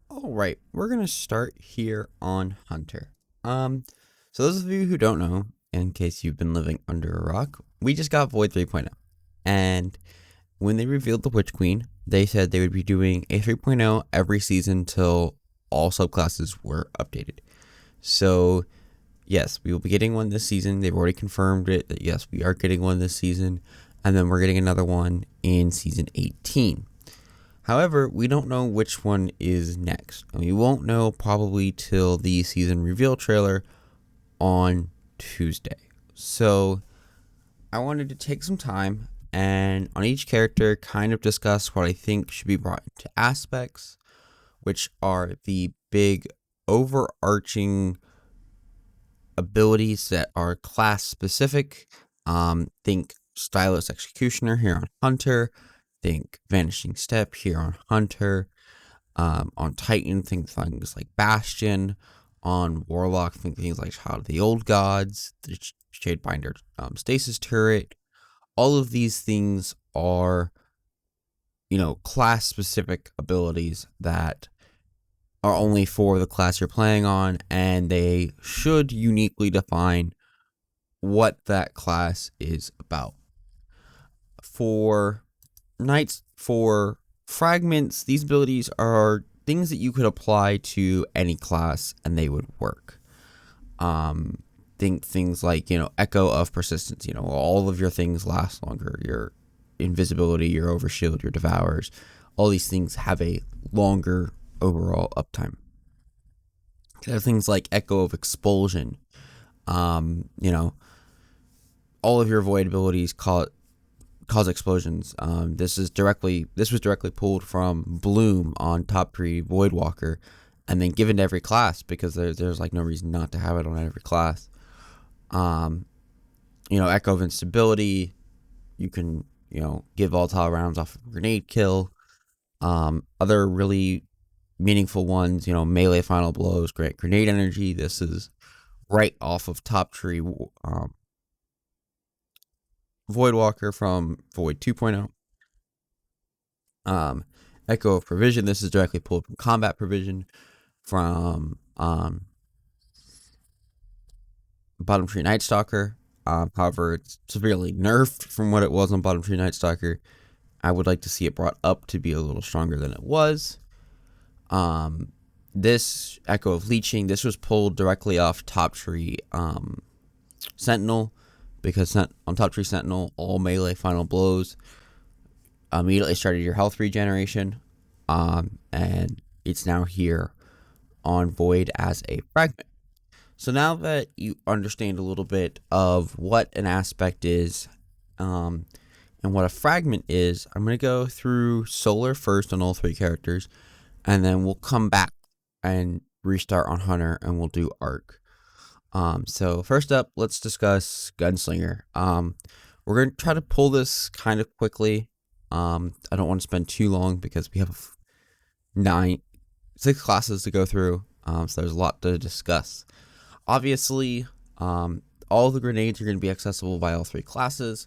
All right, we're gonna start here on Hunter. So those of you who don't know, in case you've been living under a rock, we just got Void 3.0, and when they revealed the Witch Queen, they said they would be doing a 3.0 every season till all subclasses were updated. So yes, we will be getting one this season. They've already confirmed it that yes, we are getting one this season, and then we're getting another one in season 18. However, we don't know which one is next, and we won't know probably till the season reveal trailer on Tuesday. So, I wanted to take some time and on each character kind of discuss what I think should be brought into aspects, which are the big overarching abilities that are class specific. Think Stylus Executioner here on Hunter. Think Vanishing Step here on Hunter. On Titan, think things like Bastion. On Warlock, think things like Child of the Old Gods, the Shadebinder Stasis Turret. All of these things are, class specific abilities that are only for the class you're playing on, and they should uniquely define what that class is about. For fragments, these abilities are things that you could apply to any class and they would work. Think things like, Echo of Persistence, all of your things last longer. Your invisibility, your overshield, your devours, all these things have a longer overall uptime. There are things like Echo of Expulsion. All of your void abilities cause explosions. This was directly pulled from Bloom on Top Tree Voidwalker, and then given to every class because there's like no reason not to have it on every class. Echo of Instability. You can give volatile rounds off of grenade kill. Other really meaningful ones. Melee final blows, grant grenade energy. This is right off of Top Tree Voidwalker from Void 2.0. Echo of Provision. This is directly pulled from Combat Provision from Bottom Tree Night Stalker. However, it's severely nerfed from what it was on Bottom Tree Night Stalker. I would like to see it brought up to be a little stronger than it was. This Echo of Leeching, this was pulled directly off Top Tree Sentinel, because on Top Tree Sentinel, all melee final blows immediately started your health regeneration, and it's now here on Void as a fragment. So now that you understand a little bit of what an aspect is, and what a fragment is, I'm going to go through Solar first on all three characters, and then we'll come back and restart on Hunter, and we'll do Arc. So first up, let's discuss Gunslinger. We're going to try to pull this kind of quickly. I don't want to spend too long because we have 6 classes to go through, so there's a lot to discuss. Obviously, all the grenades are going to be accessible by all 3 classes.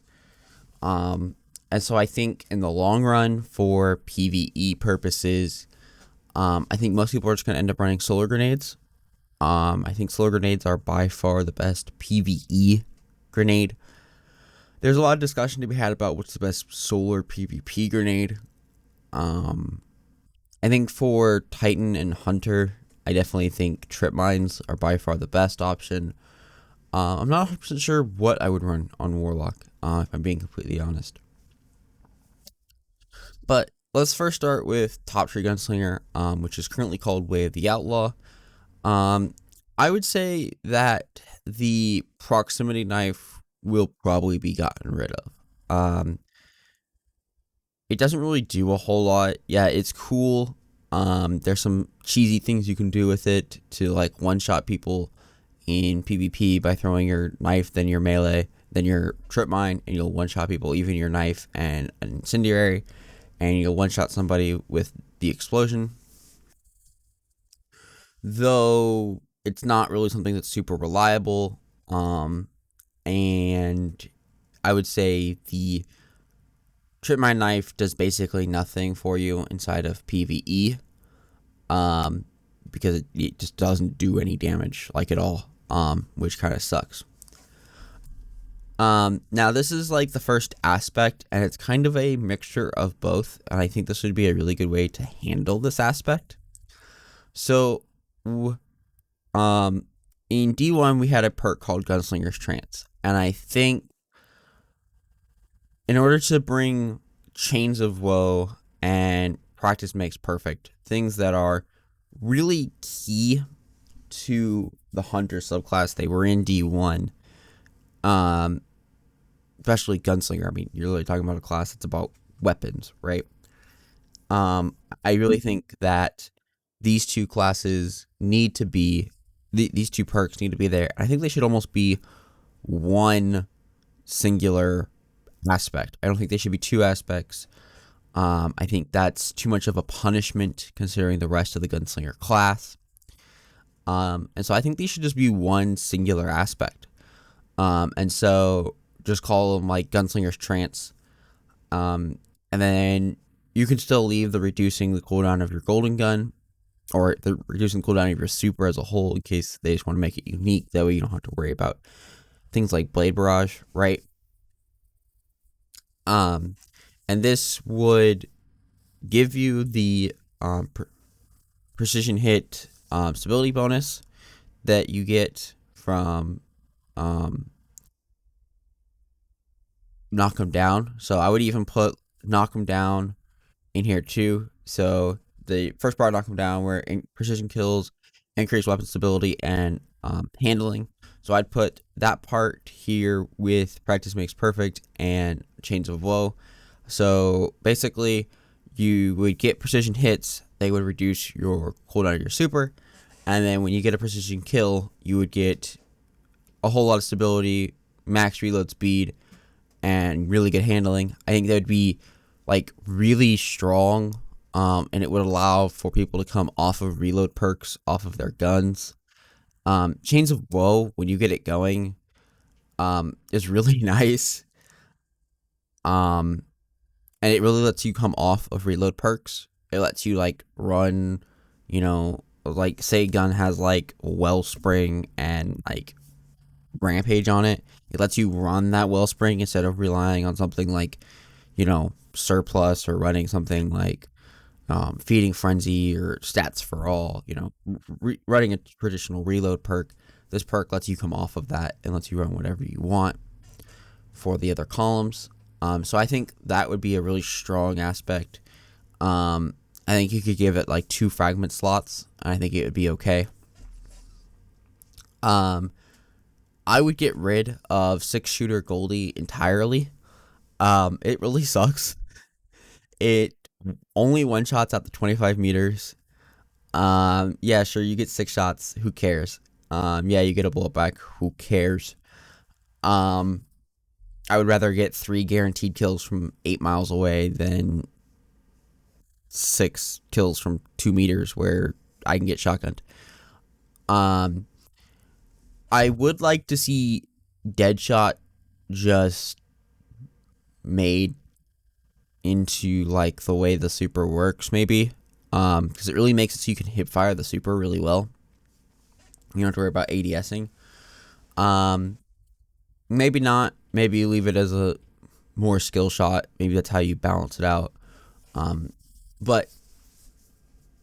And so I think in the long run, for PvE purposes, I think most people are just going to end up running solar grenades. I think solar grenades are by far the best PvE grenade. There's a lot of discussion to be had about what's the best solar PvP grenade. I think for Titan and Hunter, I definitely think trip mines are by far the best option. I'm not 100% sure what I would run on Warlock, if I'm being completely honest. But let's first start with Top Tree Gunslinger, which is currently called Way of the Outlaw. I would say that the proximity knife will probably be gotten rid of. It doesn't really do a whole lot. Yeah, it's cool. There's some cheesy things you can do with it to like one-shot people in PvP by throwing your knife, then your melee, then your trip mine, and you'll one-shot people, even your knife and an incendiary, and you'll one-shot somebody with the explosion. Though it's not really something that's super reliable. And I would say the trip mine knife does basically nothing for you inside of PvE. because it just doesn't do any damage like at all, which kind of sucks. Now this is like the first aspect, and it's kind of a mixture of both, and I think this would be a really good way to handle this aspect. So, in D1 we had a perk called Gunslinger's Trance, and I think in order to bring Chains of Woe and Practice Makes Perfect, things that are really key to the Hunter subclass, they were in D1, especially Gunslinger. I mean, you're really talking about a class that's about weapons, right? I really think that these two classes need to be, these two perks need to be there. I think they should almost be one singular aspect. I don't think they should be two aspects. I think that's too much of a punishment considering the rest of the Gunslinger class. And so I think these should just be one singular aspect. And so just call them like Gunslinger's Trance. And then you can still leave the reducing the cooldown of your golden gun, or the reducing the cooldown of your super as a whole, in case they just want to make it unique. That way you don't have to worry about things like Blade Barrage, right? And this would give you the precision hit stability bonus that you get from knock them down. So I would even put knock them down in here too. So the first part, knock them down, where precision kills, increase weapon stability, and handling. So I'd put that part here with Practice Makes Perfect and Chains of Woe. So basically, you would get precision hits. They would reduce your cooldown of your super. And then when you get a precision kill, you would get a whole lot of stability, max reload speed, and really good handling. I think that would be like really strong, and it would allow for people to come off of reload perks off of their guns. Chains of Woe, when you get it going, is really nice. And it really lets you come off of reload perks. It lets you like run, like say gun has like Wellspring and like Rampage on it. It lets you run that Wellspring instead of relying on something like, Surplus, or running something like Feeding Frenzy or Stats for All. Running a traditional reload perk. This perk lets you come off of that and lets you run whatever you want for the other columns. So I think that would be a really strong aspect. I think you could give it like 2 fragment slots. I think it would be okay. I would get rid of 6-shooter Goldie entirely. It really sucks. It only one-shots at the 25 meters. Yeah, sure, you get 6 shots. Who cares? Yeah, you get a bullet back. Who cares? I would rather get 3 guaranteed kills from 8 miles away than 6 kills from 2 meters where I can get shotgunned. I would like to see Deadshot just made into like the way the super works, maybe, because it really makes it so you can hip fire the super really well. You don't have to worry about ADSing. Maybe not. Maybe you leave it as a more skill shot. Maybe that's how you balance it out. But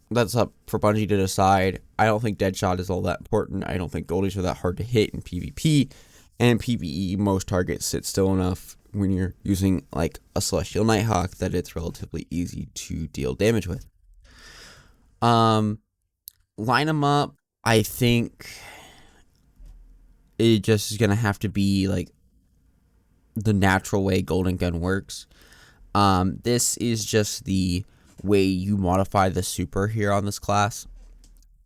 that's up for Bungie to decide. I don't think Deadshot is all that important. I don't think Goldies are that hard to hit in PvP. And PvE, most targets sit still enough when you're using like a Celestial Nighthawk that it's relatively easy to deal damage with. Line them up. I think it just is going to have to be like the natural way Golden Gun works. This is just the way you modify the super here on this class.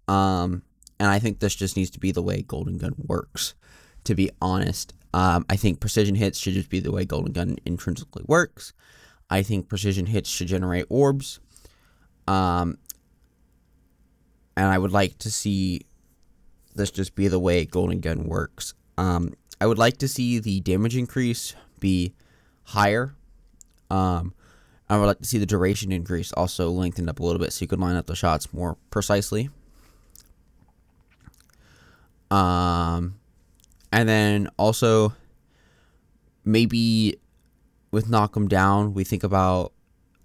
And I think this just needs to be the way Golden Gun works, to be honest. I think precision hits should just be the way Golden Gun intrinsically works. I think precision hits should generate orbs. And I would like to see this just be the way Golden Gun works. I would like to see the damage increase be higher. I would like to see the duration increase also lengthened up a little bit so you could line up the shots more precisely. And then also maybe with knock 'em down, we think about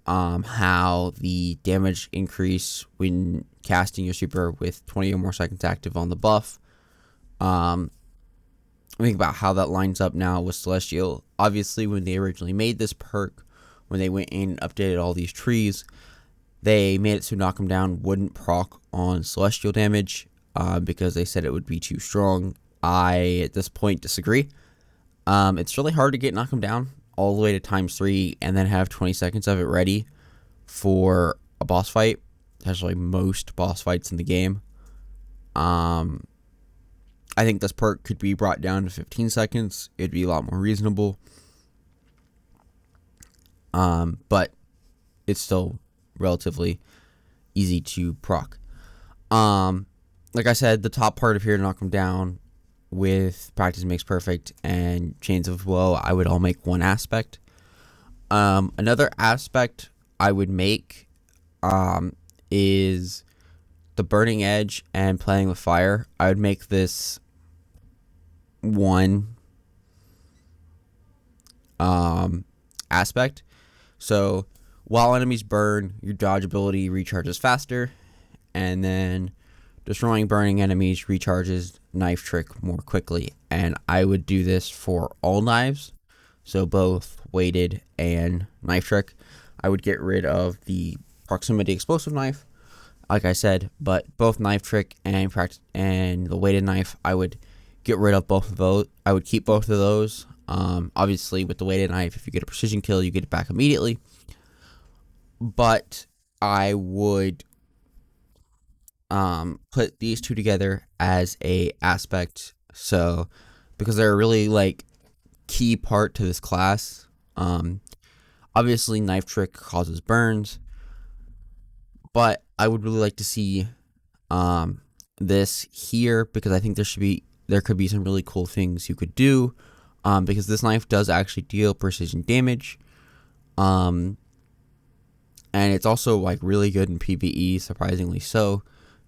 how the damage increase when casting your super with 20 or more seconds active on the buff. Think about how that lines up now with Celestial. Obviously, when they originally made this perk, when they went in and updated all these trees, they made it so knock 'em down wouldn't proc on Celestial damage because they said it would be too strong. I, at this point, disagree. It's really hard to get knock 'em down all the way to ×3 and then have 20 seconds of it ready for a boss fight. Actually, most boss fights in the game. I think this perk could be brought down to 15 seconds. It'd be a lot more reasonable. But it's still relatively easy to proc. Like I said, the top part of here to knock 'em down with practice makes perfect and chains of woe, I would all make one aspect. Another aspect I would make is the burning edge and playing with fire. I would make this one aspect. So while enemies burn, your dodge ability recharges faster, and then destroying burning enemies recharges knife trick more quickly. And I would do this for all knives, so both weighted and knife trick. I would get rid of the proximity explosive knife, like I said, but both knife trick and the weighted knife, I would get rid of both of those. I would keep both of those. Obviously, with the weighted knife, if you get a precision kill, you get it back immediately. But I would put these two together as a aspect, so because they're a really like key part to this class. Obviously, knife trick causes burns, but I would really like to see this here because I think there could be some really cool things you could do, because this knife does actually deal precision damage, and it's also like really good in PvE, surprisingly so.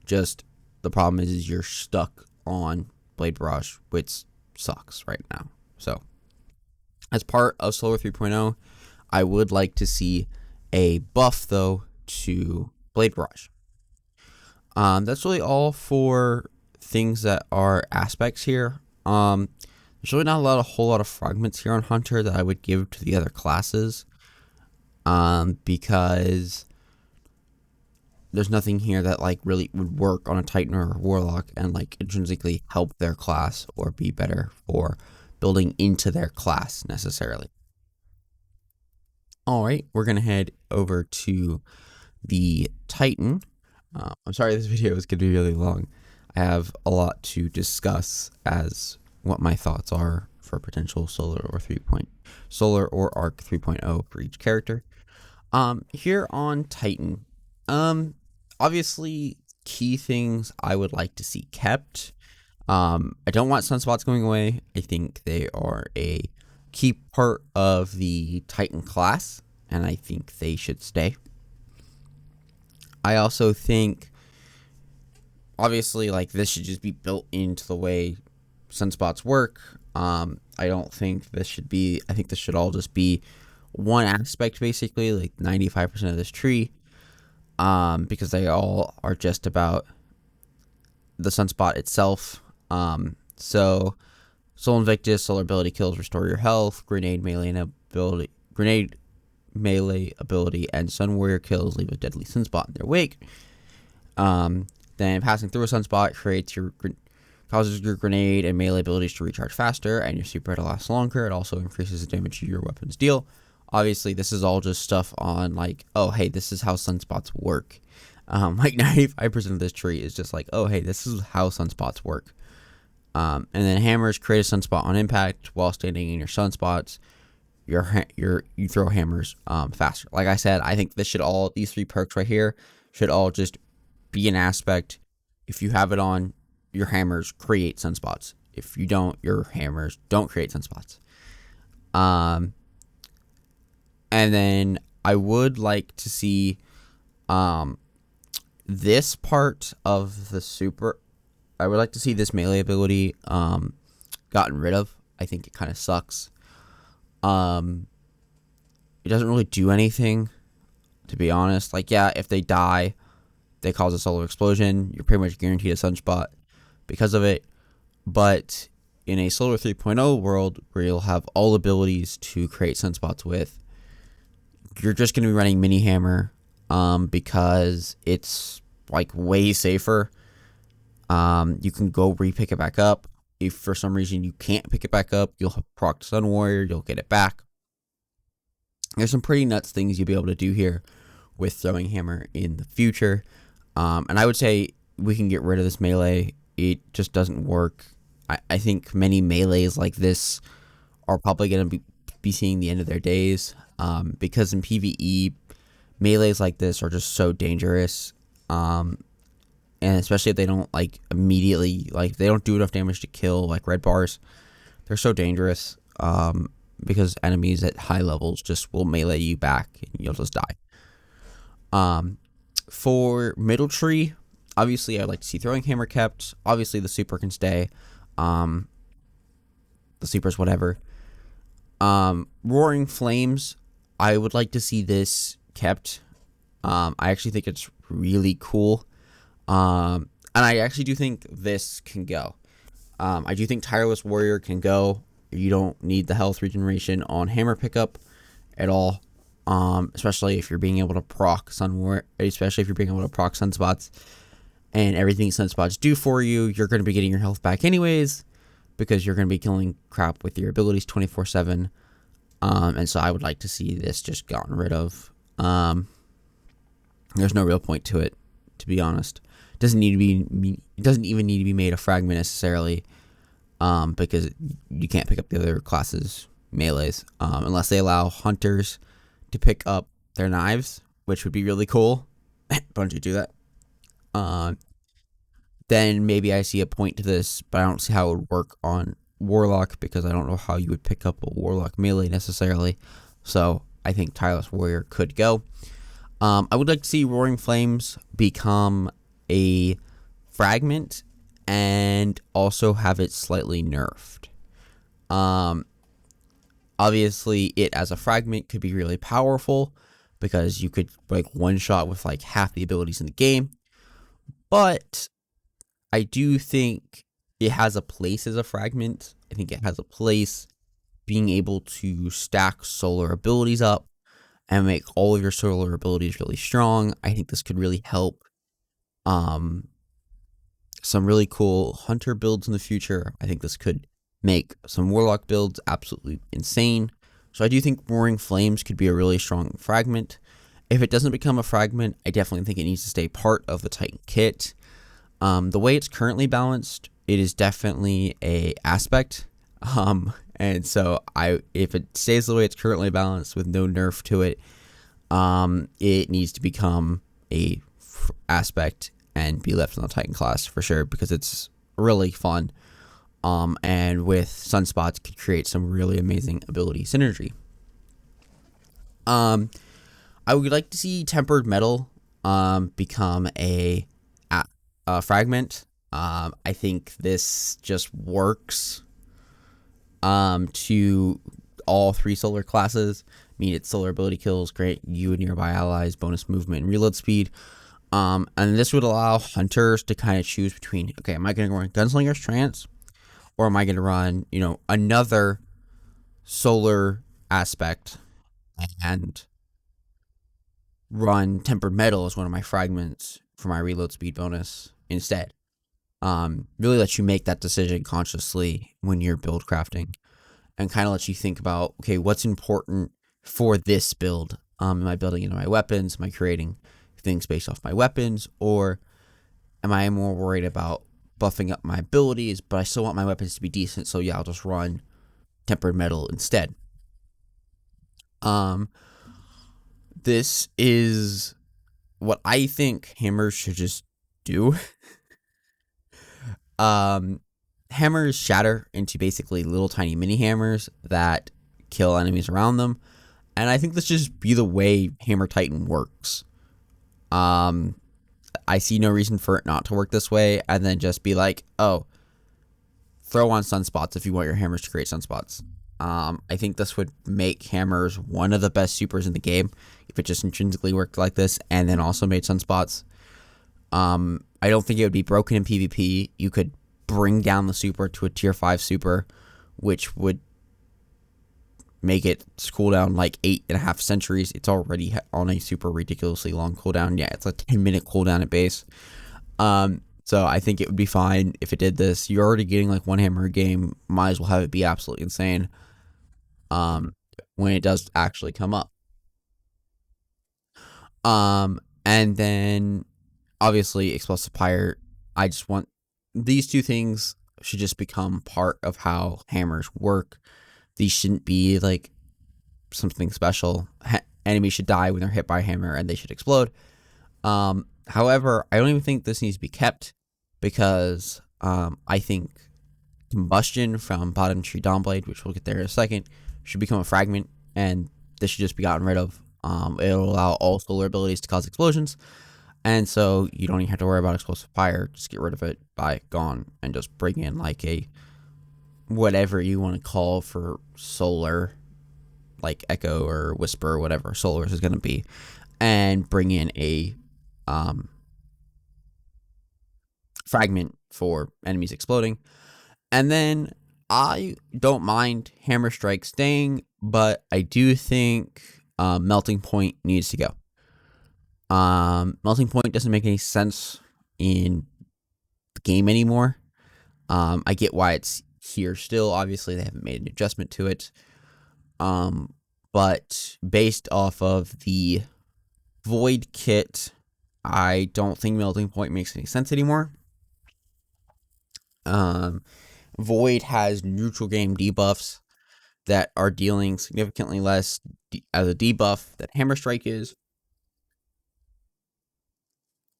Just the problem is you're stuck on Blade Barrage, which sucks right now. So as part of Solar 3.0, I would like to see a buff though to Blade Barrage. That's really all for things that are aspects here. There's really not a whole lot of fragments here on Hunter that I would give to the other classes, because there's nothing here that like really would work on a Titan or a Warlock and like intrinsically help their class or be better for building into their class necessarily. Alright, we're going to head over to the Titan. I'm sorry this video is going to be really long. I have a lot to discuss as what my thoughts are for potential Solar or Arc 3.0 for each character. Here on Titan, obviously key things I would like to see kept. I don't want sunspots going away. I think they are a key part of the Titan class, and I think they should stay. I also think, obviously, like this should just be built into the way sunspots work. I don't think this should be. I think this should all just be one aspect, basically, like 95% of this tree, because they all are just about the sunspot itself. So Soul Invictus, solar ability kills, restore your health. Grenade melee ability, and Sun Warrior kills, leave a deadly sunspot in their wake. Then passing through a sunspot causes your grenade and melee abilities to recharge faster, and your super to last longer. It also increases the damage your weapons deal. Obviously, this is all just stuff on like, oh hey, this is how sunspots work. Like 95% of this tree is just like, oh hey, this is how sunspots work. And then hammers create a sunspot on impact while standing in your sunspots. You throw hammers faster. Like I said, I think these three perks right here should all just be an aspect. If you have it on, your hammers create sunspots. If you don't, your hammers don't create sunspots. And then I would like to see um this part of the super. I would like to see this melee ability gotten rid of. I think it kind of sucks. Um, it doesn't really do anything, to be honest. Like, yeah, if they die, they cause a solar explosion. You're pretty much guaranteed a sunspot because of it. But in a Solar 3.0 world where you'll have all abilities to create sunspots with, you're just going to be running Mini Hammer because it's like way safer. You can go re-pick it back up. If for some reason you can't pick it back up, you'll have proc Sun Warrior, you'll get it back. There's some pretty nuts things you'll be able to do here with Throwing Hammer in the future. And I would say we can get rid of this melee. It just doesn't work. I think many melees like this are probably going to be seeing the end of their days because in PvE, melees like this are just so dangerous. And especially if they don't like immediately, like they don't do enough damage to kill like red bars. They're so dangerous because enemies at high levels just will melee you back and you'll just die. For middle tree, obviously I'd like to see Throwing Hammer kept. Obviously the super can stay. The super's whatever. Roaring Flames, I would like to see this kept. I actually think it's really cool. And I actually do think this can go. I do think Tireless Warrior can go. You don't need the health regeneration on hammer pickup at all. Especially if you're being able to proc especially if you're being able to proc sunspots and everything sunspots do for you, you're going to be getting your health back anyways because you're going to be killing crap with your abilities 24/7. And so I would like to see this just gotten rid of. There's no real point to it, to be honest. It doesn't even need to be made a fragment necessarily, because you can't pick up the other classes melees, unless they allow hunters to pick up their knives, which would be really cool. Bungie do that. Then maybe I see a point to this, but I don't see how it would work on Warlock because I don't know how you would pick up a Warlock melee necessarily. So I think Tireless Warrior could go. I would like to see Roaring Flames become a fragment and also have it slightly nerfed. Obviously, it as a fragment could be really powerful because you could like one shot with like half the abilities in the game. But I do think it has a place as a fragment. I think it has a place being able to stack solar abilities up and make all of your solar abilities really strong. I think this could really help some really cool hunter builds in the future. I think this could make some warlock builds absolutely insane. So I do think Roaring Flames could be a really strong fragment. If it doesn't become a fragment, I definitely think it needs to stay part of the Titan kit. The way it's currently balanced, it is definitely a aspect. And so if it stays the way it's currently balanced with no nerf to it, it needs to become a aspect and be left in the Titan class for sure because it's really fun. And with sunspots could create some really amazing ability synergy. I would like to see Tempered Metal become a fragment. I think this just works to all three solar classes. I mean, its solar ability kills grant you and nearby allies bonus movement and reload speed. And this would allow hunters to kind of choose between, okay, am I going to run Gunslinger's Trance? Or am I going to run, another solar aspect and run Tempered Metal as one of my fragments for my reload speed bonus instead? Really lets you make that decision consciously when you're build crafting and kind of lets you think about, okay, what's important for this build? Am I building into my weapons? Am I creating things based off my weapons? Or am I more worried about buffing up my abilities, but I still want my weapons to be decent, so yeah, I'll just run Tempered Metal instead. This is what I think hammers should just do. Hammers shatter into basically little tiny mini hammers that kill enemies around them, And I think this just be the way Hammer Titan works. I see no reason for it not to work this way, and then just be like, oh, throw on sunspots if you want your hammers to create sunspots. I think this would make hammers one of the best supers in the game if it just intrinsically worked like this and then also made sunspots. I don't think it would be broken in PvP. You could bring down the super to a tier 5 super, which would make it cooldown like 8.5 centuries. It's already on a super ridiculously long cooldown. Yeah, it's a 10-minute cooldown at base. So I think it would be fine if it did this. You're already getting like one hammer a game. Might as well have it be absolutely insane when it does actually come up. And then obviously explosive fire. I just want these two things should just become part of how hammers work. These shouldn't be like something special. Enemies should die when they're hit by a hammer and they should explode. However, I don't even think this needs to be kept because I think combustion from bottom tree Dawnblade, which we'll get there in a second, should become a fragment, and this should just be gotten rid of. It'll allow all solar abilities to cause explosions, and so you don't even have to worry about explosive fire. Just get rid of it by gone and just bring in like a whatever you want to call for solar, like echo or whisper or whatever solar is going to be, and bring in a fragment for enemies exploding. And then I don't mind Hammer Strike staying, but I do think Melting Point needs to go. Melting Point doesn't make any sense in the game anymore. I get why it's here still. Obviously, they haven't made an adjustment to it. But based off of the Void kit, I don't think Melting Point makes any sense anymore. Void has neutral game debuffs that are dealing significantly less as a debuff than Hammer Strike is.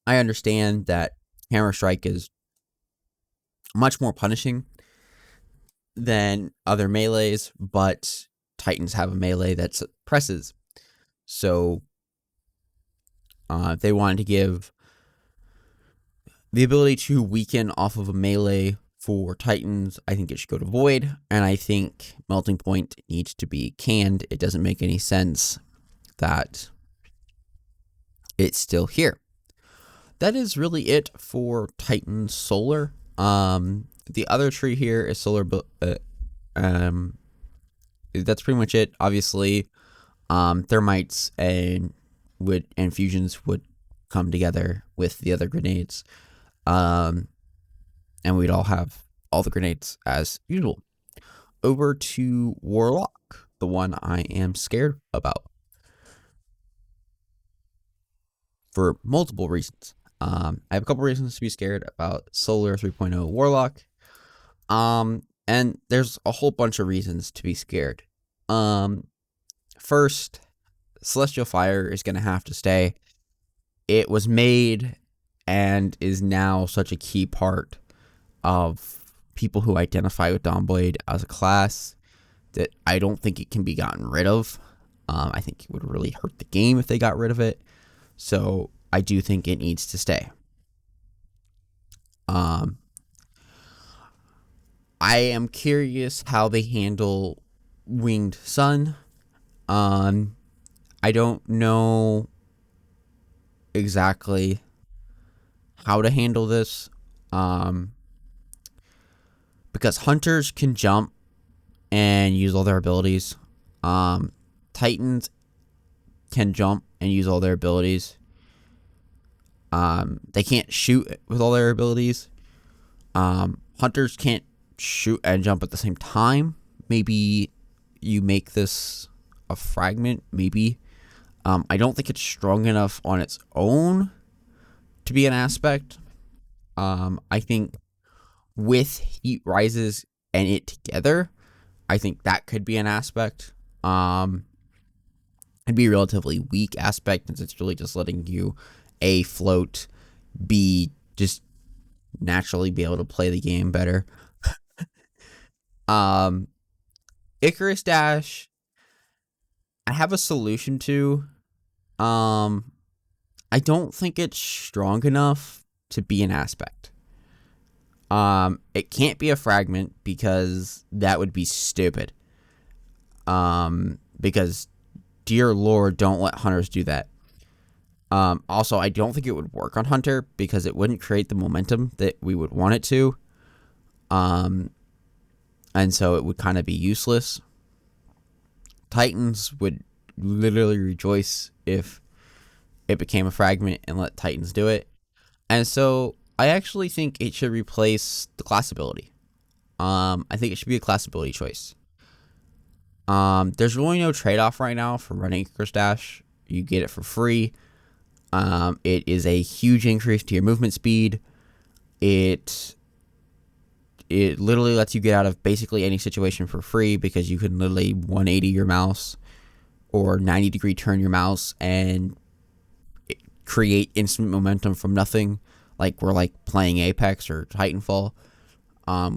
I understand that Hammer Strike is much more punishing than other melees, but Titans have a melee that presses. So if they wanted to give the ability to weaken off of a melee for Titans, I think it should go to Void, and I think Melting Point needs to be canned. It doesn't make any sense that it's still here. That is really it for Titan Solar. The other tree here is Solar. That's pretty much it. Obviously, Thermites and fusions would come together with the other grenades. And we'd all have all the grenades as usual. Over to Warlock, the one I am scared about for multiple reasons. I have a couple reasons to be scared about Solar 3.0 Warlock. And there's a whole bunch of reasons to be scared. First, Celestial Fire is going to have to stay. It was made and is now such a key part of people who identify with Dawnblade as a class that I don't think it can be gotten rid of. I think it would really hurt the game if they got rid of it. So I do think it needs to stay. I am curious how they handle Winged Sun. I don't know exactly how to handle this. Because hunters can jump and use all their abilities. Titans can jump and use all their abilities. They can't shoot with all their abilities. Hunters can't shoot and jump at the same time. Maybe you make this a fragment. Maybe. I don't think it's strong enough on its own to be an aspect. I think with Heat Rises and it together, I think that could be an aspect. It'd be a relatively weak aspect since it's really just letting you A, float, B, just naturally be able to play the game better. Icarus Dash, I have a solution to. Um, I don't think it's strong enough to be an aspect. It can't be a fragment because that would be stupid. Because dear Lord, don't let hunters do that. Also, I don't think it would work on Hunter because it wouldn't create the momentum that we would want it to. And so it would kind of be useless. Titans would literally rejoice if it became a fragment and let Titans do it. And so I actually think it should replace the class ability. I think it should be a class ability choice. There's really no trade-off right now for running Icarus Dash. You get it for free. It is a huge increase to your movement speed. It literally lets you get out of basically any situation for free because you can literally 180 your mouse or 90-degree turn your mouse and create instant momentum from nothing, like we're like playing Apex or Titanfall,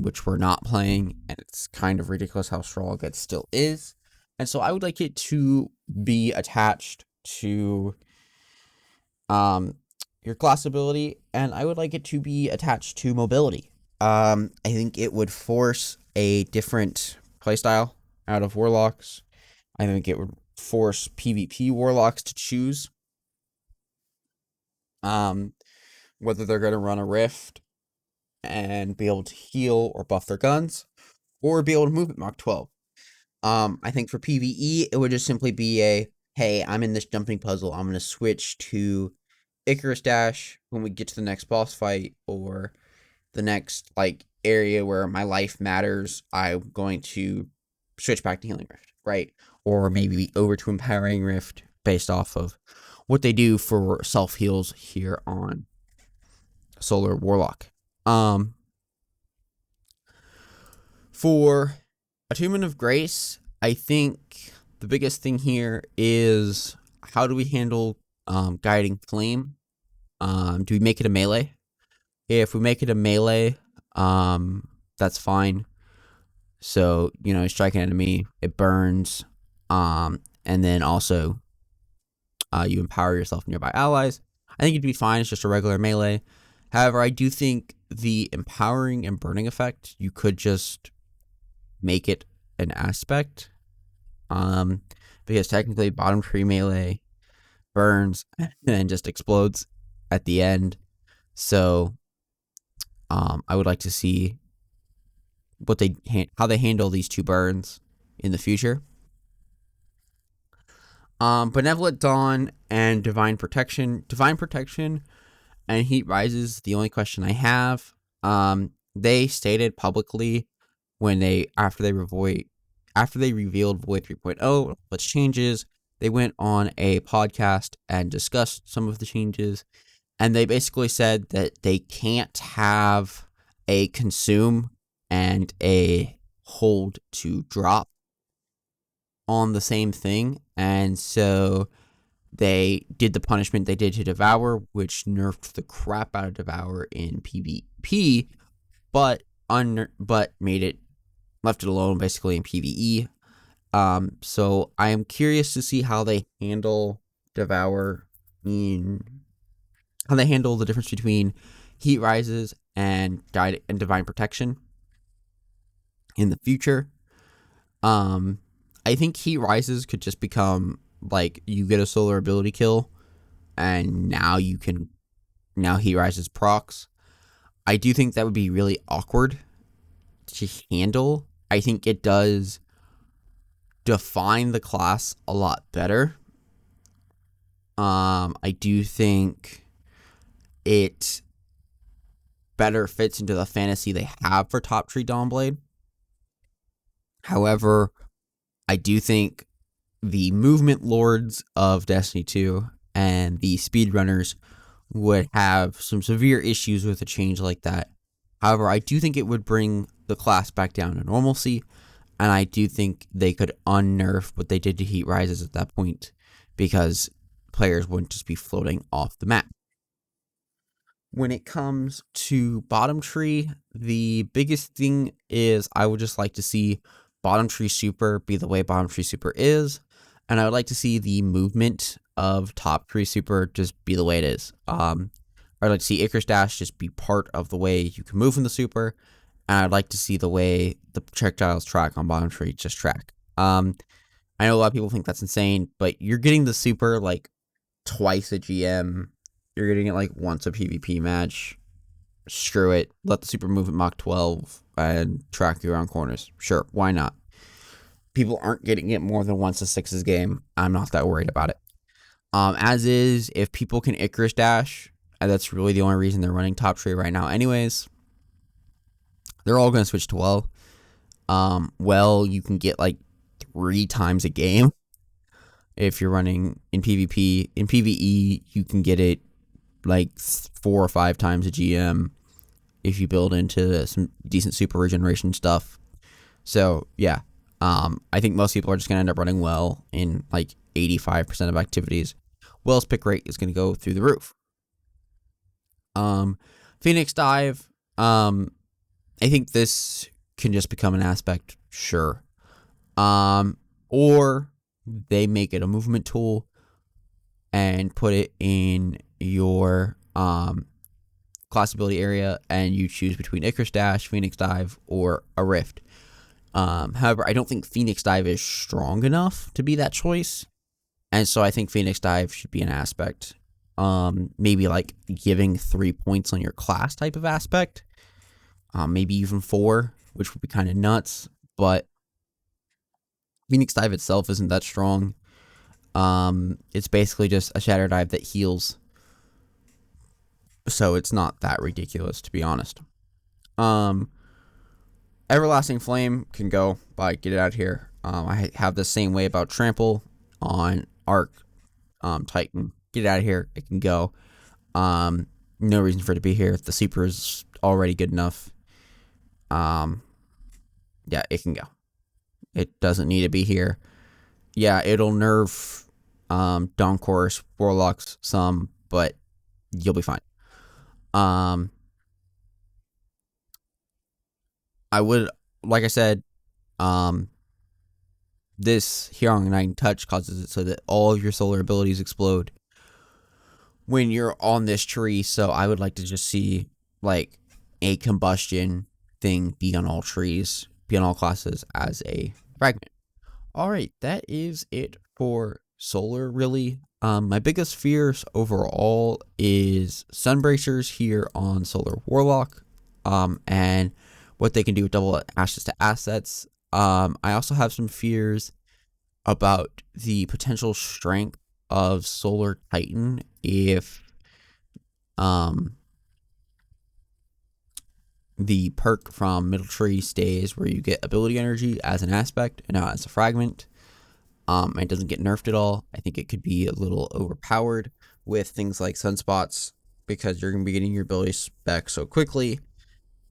which we're not playing, and it's kind of ridiculous how strong it still is. And so I would like it to be attached to your class ability, and I would like it to be attached to mobility. I think it would force a different playstyle out of Warlocks. I think it would force PvP Warlocks to choose whether they're going to run a Rift and be able to heal or buff their guns, or be able to move at Mach 12. I think for PvE, it would just simply be a, hey, I'm in this jumping puzzle, I'm going to switch to Icarus Dash when we get to the next boss fight, or the next, like, area where my life matters, I'm going to switch back to Healing Rift, right? Or maybe over to Empowering Rift based off of what they do for self-heals here on Solar Warlock. For Attunement of Grace, I think the biggest thing here is how do we handle Guiding Flame? Do we make it a melee? If we make it a melee, that's fine. So, you know, strike an enemy, it burns, and then also you empower yourself and nearby allies. I think it'd be fine. It's just a regular melee. However, I do think the empowering and burning effect, you could just make it an aspect. Because technically bottom tree melee burns and then just explodes at the end. So I would like to see what how they handle these two burns in the future. Benevolent Dawn and Divine Protection. Divine Protection and Heat Rises, the only question I have. They stated publicly after they revealed Void 3.0, what's changes, they went on a podcast and discussed some of the changes, and they basically said that they can't have a consume and a hold to drop on the same thing, and so they did the punishment they did to Devour, which nerfed the crap out of Devour in PvP, but left it alone basically in PvE. So I am curious to see how they handle Devour how they handle the difference between Heat Rises and Divine Protection in the future. I think Heat Rises could just become like you get a solar ability kill and now Heat Rises procs. I do think that would be really awkward to handle. I think it does define the class a lot better. I do think it better fits into the fantasy they have for Top Tree Dawnblade. However, I do think the movement lords of Destiny 2 and the speedrunners would have some severe issues with a change like that. However, I do think it would bring the class back down to normalcy, and I do think they could unnerf what they did to Heat Rises at that point, because players wouldn't just be floating off the map. When it comes to Bottom Tree, the biggest thing is I would just like to see Bottom Tree Super be the way Bottom Tree Super is, and I would like to see the movement of top tree super just be the way it is. I'd like to see Icarus Dash just be part of the way you can move in the super, and I'd like to see the way the projectiles track on bottom tree just track. I know a lot of people think that's insane, but you're getting the super like twice a GM. You're getting it like once a PvP match. Screw it. Let the super move at Mach 12 and track you around corners. Sure, why not? People aren't getting it more than once a sixes game. I'm not that worried about it. As is, if people can Icarus Dash, and that's really the only reason they're running top tree right now anyways, they're all going to switch to well. Well, you can get like 3 times a game if you're running in PvP. In PvE, you can get it like 4 or 5 times a GM if you build into some decent super regeneration stuff. So, yeah. I think most people are just going to end up running well in like 85% of activities. Well's pick rate is going to go through the roof. Phoenix Dive. I think this can just become an aspect, sure. Or they make it a movement tool and put it in your class ability area, and you choose between Icarus Dash, Phoenix Dive, or a Rift. However, I don't think Phoenix Dive is strong enough to be that choice, and so I think Phoenix Dive should be an aspect. Maybe like giving 3 points on your class type of aspect. Maybe even 4, which would be kind of nuts, but Phoenix Dive itself isn't that strong. It's basically just a Shatter Dive that heals, so it's not that ridiculous, to be honest. Everlasting Flame can go, but get it out of here. I have the same way about Trample on Arc Titan. Get it out of here. It can go. No reason for it to be here. The super is already good enough. Yeah, it can go. It doesn't need to be here. Yeah, it'll nerf Dawn Chorus, Warlocks some, but you'll be fine. I would, like I said, this here on Igniting Touch causes it so that all of your solar abilities explode when you're on this tree. So I would like to just see like a combustion thing be on all trees, be on all classes as a fragment. Alright, that is it for solar, really. My biggest fears overall is Sunbracers here on Solar Warlock, and what they can do with double ashes to assets. I also have some fears about the potential strength of Solar Titan if the perk from Middle Tree stays where you get ability energy as an aspect and not as a fragment. It doesn't get nerfed at all. I think it could be a little overpowered with things like Sunspots, because you're going to be getting your abilities back so quickly.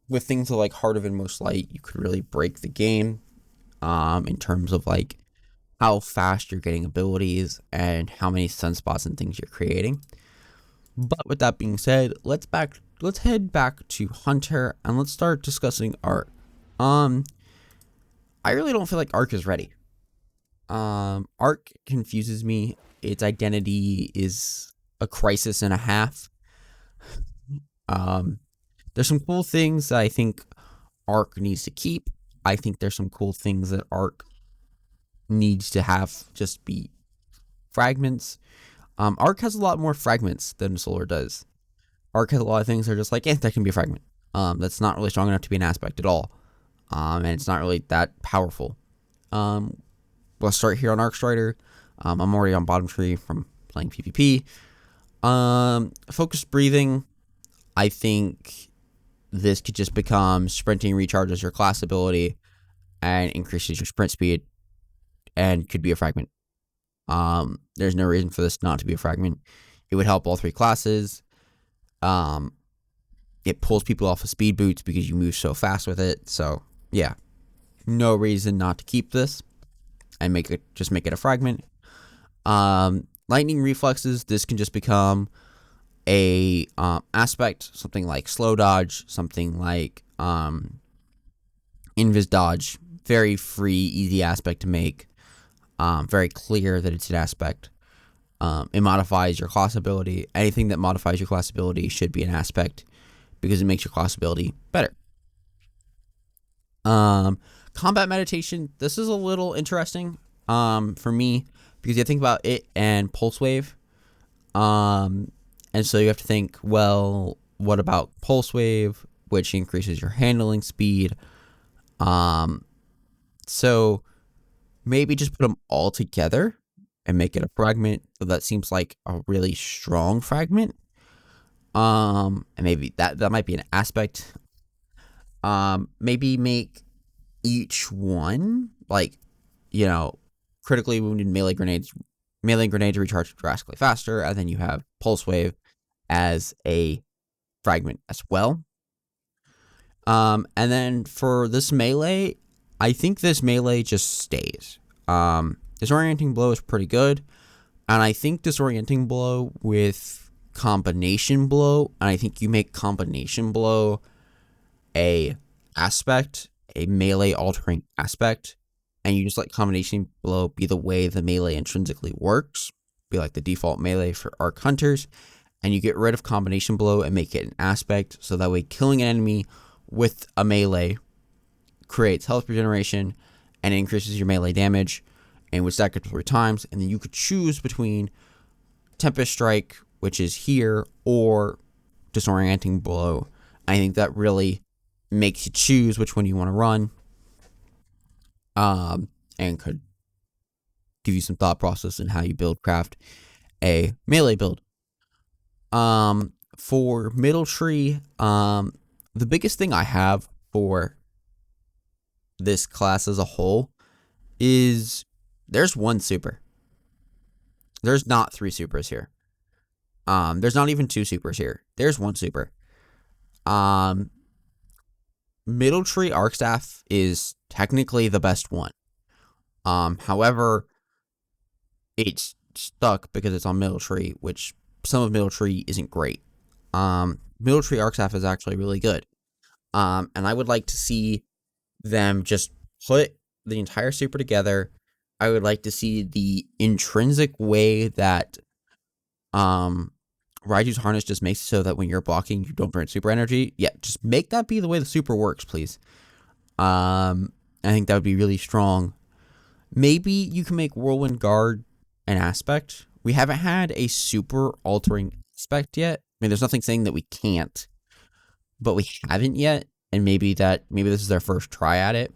With things like Heart of Inmost Light, you could really break the game in terms of like how fast you're getting abilities and how many Sunspots and things you're creating. But with that being said, let's head back to Hunter and let's start discussing Arc. I really don't feel like Arc is ready. Arc confuses me. Its identity is a crisis and a half. There's some cool things that I think Arc needs to keep. I think there's some cool things that Arc needs to have just be fragments. Arc has a lot more fragments than Solar does. Arc has a lot of things that are just like, that can be a fragment. That's not really strong enough to be an aspect at all. And it's not really that powerful. Let's start here on Arc Strider. I'm already on bottom tree from playing PvP. Focused breathing. I think this could just become sprinting recharges your class ability and increases your sprint speed and could be a fragment. There's no reason for this not to be a fragment. It would help all 3 classes. It pulls people off of speed boots because you move so fast with it. So yeah, no reason not to keep this and make it a fragment. Lightning reflexes. This can just become a aspect, something like slow dodge, something like invis dodge. Very free, easy aspect to make. very clear that it's an aspect. It modifies your class ability. Anything that modifies your class ability should be an aspect because it makes your class ability better. Combat meditation. This is a little interesting for me because you think about it and pulse wave. And so you have to think, well, what about pulse wave, which increases your handling speed? So maybe just put them all together and make it a fragment. So that seems like a really strong fragment. And maybe that might be an aspect. Maybe make each one like, critically wounded melee grenades. Melee grenades recharge drastically faster, and then you have pulse wave as a fragment as well. And then for this melee, I think this melee just stays. Disorienting blow is pretty good, and I think disorienting blow with combination blow, and I think you make combination blow a melee altering aspect, and you just let combination blow be the way the melee intrinsically works, be like the default melee for arc hunters, and you get rid of combination blow and make it an aspect, so that way killing an enemy with a melee creates health regeneration and increases your melee damage, and would stack it 3 times, and then you could choose between Tempest Strike, which is here, or Disorienting Blow. I think that really makes you choose which one you want to run, and could give you some thought process in how you craft a melee build. For middle tree, the biggest thing I have for this class as a whole is there's 1 super. There's not 3 supers here. There's not even 2 supers here. There's 1 super. Middle tree arc staff is technically the best one. However, it's stuck because it's on middle tree, which some of middle tree isn't great. Middle tree arc staff is actually really good. And I would like to see them just put the entire super together. I would like to see the intrinsic way that Raiju's harness just makes it so that when you're blocking, you don't burn super energy. Yeah, just make that be the way the super works, please. I think that would be really strong. Maybe you can make Whirlwind Guard an aspect. We haven't had a super altering aspect yet. I mean, there's nothing saying that we can't, but we haven't yet. And maybe this is their first try at it.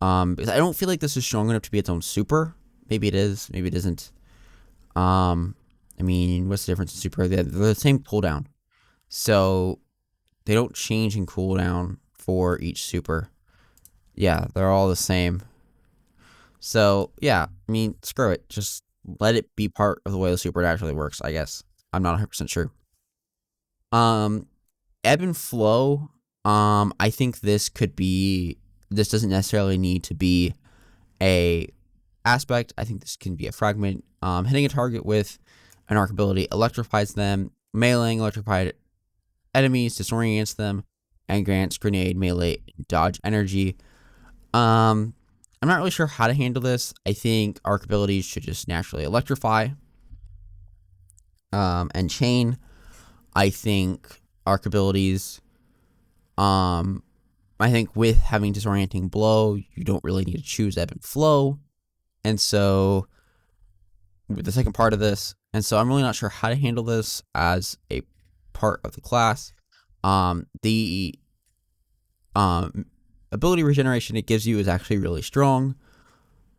Because I don't feel like this is strong enough to be its own super. Maybe it is. Maybe it isn't. I mean, what's the difference in super? They're the same cooldown. So they don't change in cooldown for each super. Yeah, they're all the same. So, yeah, I mean, screw it. Just let it be part of the way the super naturally works, I guess. I'm not 100% sure. Ebb and flow. I think this doesn't necessarily need to be a aspect. I think this can be a fragment. Hitting a target with an arc ability electrifies them, meleeing electrified enemies, disorients them, and grants grenade, melee, dodge energy. I'm not really sure how to handle this. I think arc abilities should just naturally electrify. And chain. I think arc abilities, I think with having disorienting blow, you don't really need to choose ebb and flow. And so, with the second part of this, I'm really not sure how to handle this as a part of the class. The ability regeneration it gives you is actually really strong,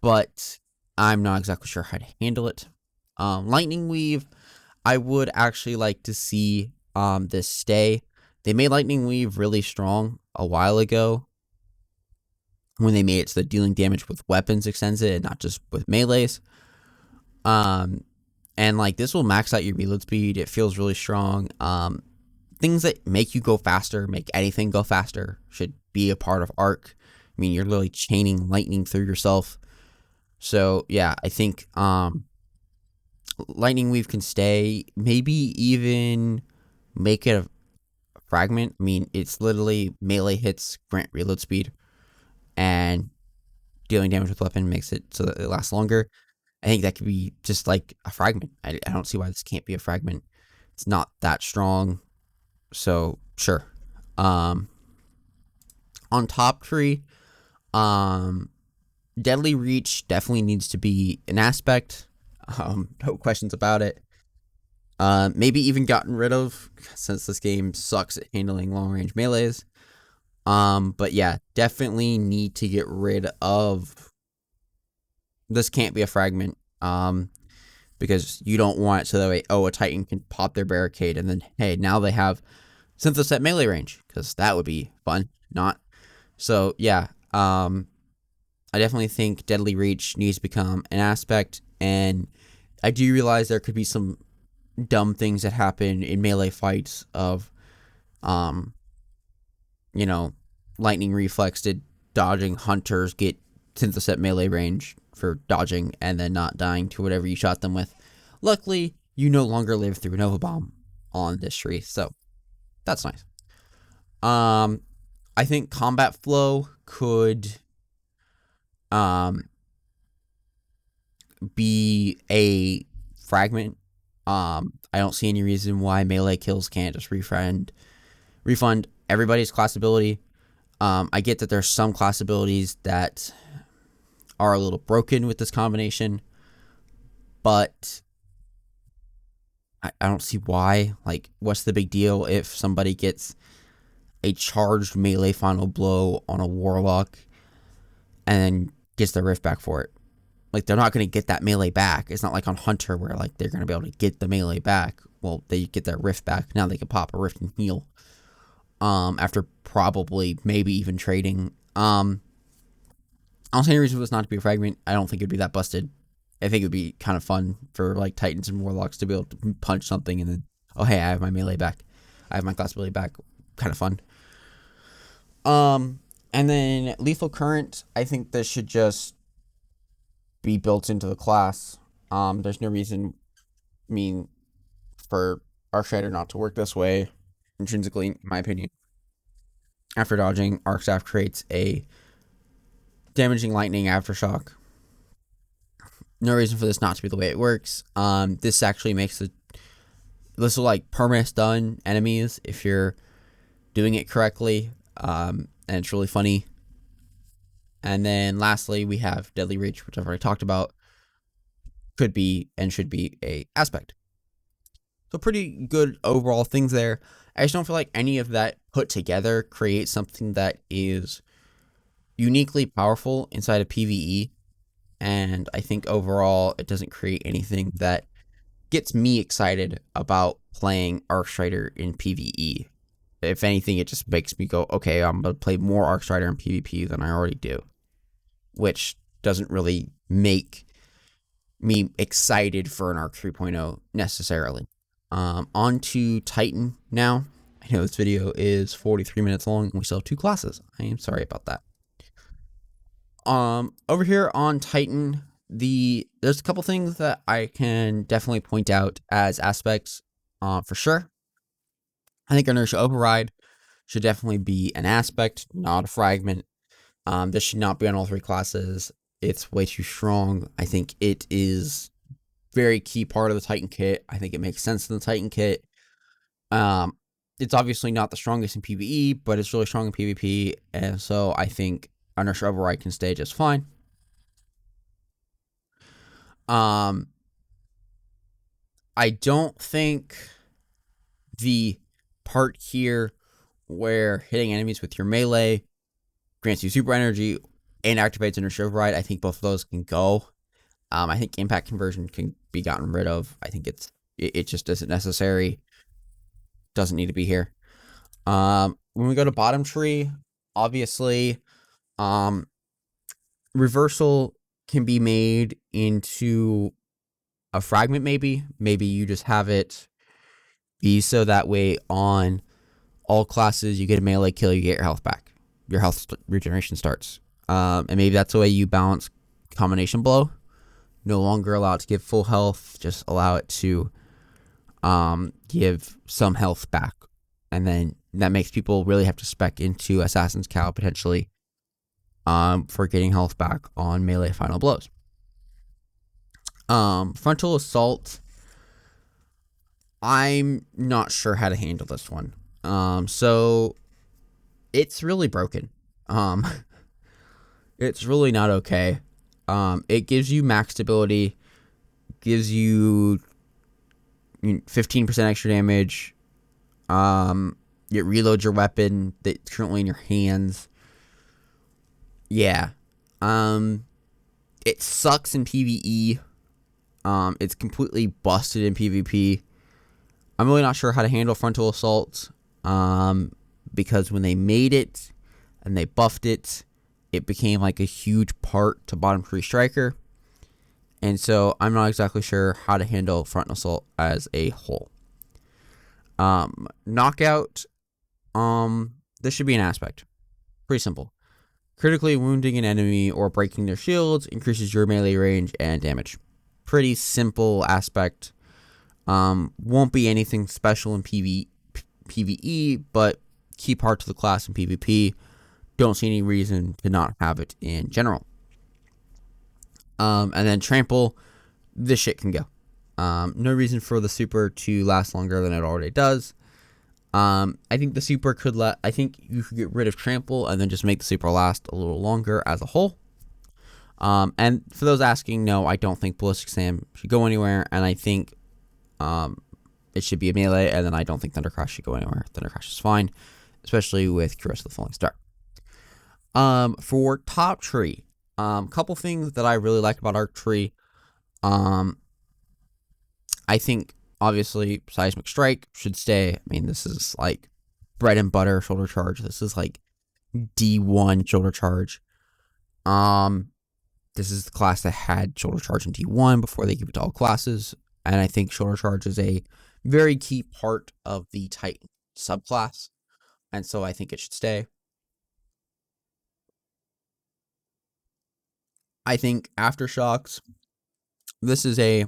but I'm not exactly sure how to handle it. Lightning Weave, I would actually like to see this stay. They made Lightning Weave really strong a while ago when they made it so that dealing damage with weapons extends it and not just with melees. And like this will max out your reload speed. It feels really strong. Things that make you go faster, make anything go faster, should be a part of arc. I mean, you're literally chaining lightning through yourself. So yeah, I think Lightning Weave can stay. Maybe even make it a fragment. I mean, it's literally melee hits grant reload speed, and dealing damage with weapon makes it so that it lasts longer. I think that could be just like a fragment. I don't see why this can't be a fragment. It's not that strong, so sure. On top tree, Deadly Reach definitely needs to be an aspect. No questions about it. Maybe even gotten rid of, since this game sucks at handling long range melees. But yeah, definitely need to get rid of. This can't be a fragment. Because you don't want it so that way, a Titan can pop their barricade and then, hey, now they have Synthesis at melee range, because that would be fun. Not. So yeah, I definitely think Deadly Reach needs to become an aspect, and I do realize there could be some dumb things that happen in melee fights of, lightning reflex did dodging hunters get Synthesis at melee range for dodging and then not dying to whatever you shot them with. Luckily, you no longer live through a Nova Bomb on this tree, so that's nice. I think combat flow could be a fragment. I don't see any reason why melee kills can't just refund everybody's class ability. I get that there's some class abilities that are a little broken with this combination, but I don't see why. Like, what's the big deal if somebody gets a charged melee final blow on a Warlock and gets their rift back for it? Like, they're not going to get that melee back. It's not like on Hunter where, like, they're going to be able to get the melee back. Well, they get their rift back. Now they can pop a rift and heal. After probably, maybe even trading. I don't see any reason for this not to be a fragment. I don't think it'd be that busted. I think it would be kind of fun for, like, Titans and Warlocks to be able to punch something and then, oh, hey, I have my melee back. I have my class ability back. Kind of fun. And then Lethal Current, I think this should just be built into the class. There's no reason, for Arcstrider not to work this way, intrinsically, in my opinion. After dodging, Arc Staff creates a damaging lightning aftershock. No reason for this not to be the way it works. This actually makes this will like perma stun enemies if you're doing it correctly. And it's really funny. And then lastly, we have Deadly Reach, which I've already talked about. Could be and should be a aspect. So pretty good overall things there. I just don't feel like any of that put together creates something that is uniquely powerful inside of PvE. And I think overall it doesn't create anything that gets me excited about playing Arcstrider in PvE. If anything, it just makes me go, okay, I'm going to play more Arcstrider in PvP than I already do. Which doesn't really make me excited for an Arc 3.0 necessarily. On to Titan now. I know this video is 43 minutes long and we still have 2 classes. I am sorry about that. Over here on Titan, there's a couple things that I can definitely point out as aspects, for sure. I think Inertia Override should definitely be an aspect, not a fragment. This should not be on all 3 classes. It's way too strong. I think it is very key part of the Titan kit. I think it makes sense in the Titan kit. It's obviously not the strongest in PvE, but it's really strong in PvP, and so I think Inertia Override can stay just fine. I don't think the part here where hitting enemies with your melee grants you super energy and activates Inertia Override, I think both of those can go. I think impact conversion can be gotten rid of. I think it just isn't necessary. Doesn't need to be here. When we go to bottom tree, obviously, reversal can be made into a fragment. Maybe you just have it be so that way on all classes you get a melee kill, you get your health back. Your health regeneration starts. And maybe that's the way you balance combination blow. No longer allow it to give full health, just allow it to give some health back. And then that makes people really have to spec into Assassin's Cow potentially for getting health back on melee final blows. Frontal Assault, I'm not sure how to handle this one. So it's really broken. It's really not okay. It gives you max stability, gives you 15% extra damage. It reloads your weapon that's currently in your hands. Yeah. It sucks in PvE. It's completely busted in PvP. I'm really not sure how to handle Frontal Assault. Because when they made it and they buffed it, it became like a huge part to bottom 3 Striker. And so I'm not exactly sure how to handle Frontal Assault as a whole. Knockout, this should be an aspect. Pretty simple. Critically wounding an enemy or breaking their shields increases your melee range and damage. Pretty simple aspect. Won't be anything special in PvE, but key part to the class in PvP. Don't see any reason to not have it in general. And then Trample, this shit can go. No reason for the super to last longer than it already does. I think the super I think you could get rid of Trample and then just make the super last a little longer as a whole. And for those asking, no, I don't think Ballistic Slam should go anywhere, and I think it should be a melee, and then I don't think Thunder Crash should go anywhere. Thunder Crash is fine, especially with Caress of the Falling Star. For top tree, couple things that I really like about Arc Tree. I think obviously Seismic Strike should stay. I mean, this is like bread and butter shoulder charge. This is like D1 shoulder charge. This is the class that had shoulder charge in D1 before they give it to all classes, and I think shoulder charge is a very key part of the Titan subclass, and so I think it should stay. I think Aftershocks, this is a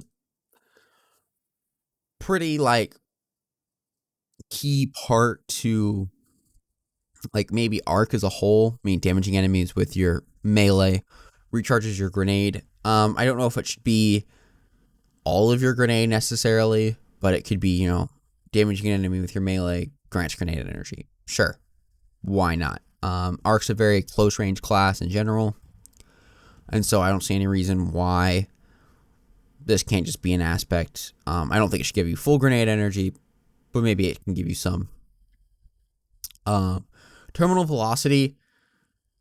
pretty like key part to like maybe arc as a whole. I mean, damaging enemies with your melee recharges your grenade. I don't know if it should be all of your grenade necessarily, but it could be, damaging an enemy with your melee grants grenade energy. Sure, why not? Arc's a very close range class in general, and so I don't see any reason why this can't just be an aspect. I don't think it should give you full grenade energy, but maybe it can give you some. Terminal velocity.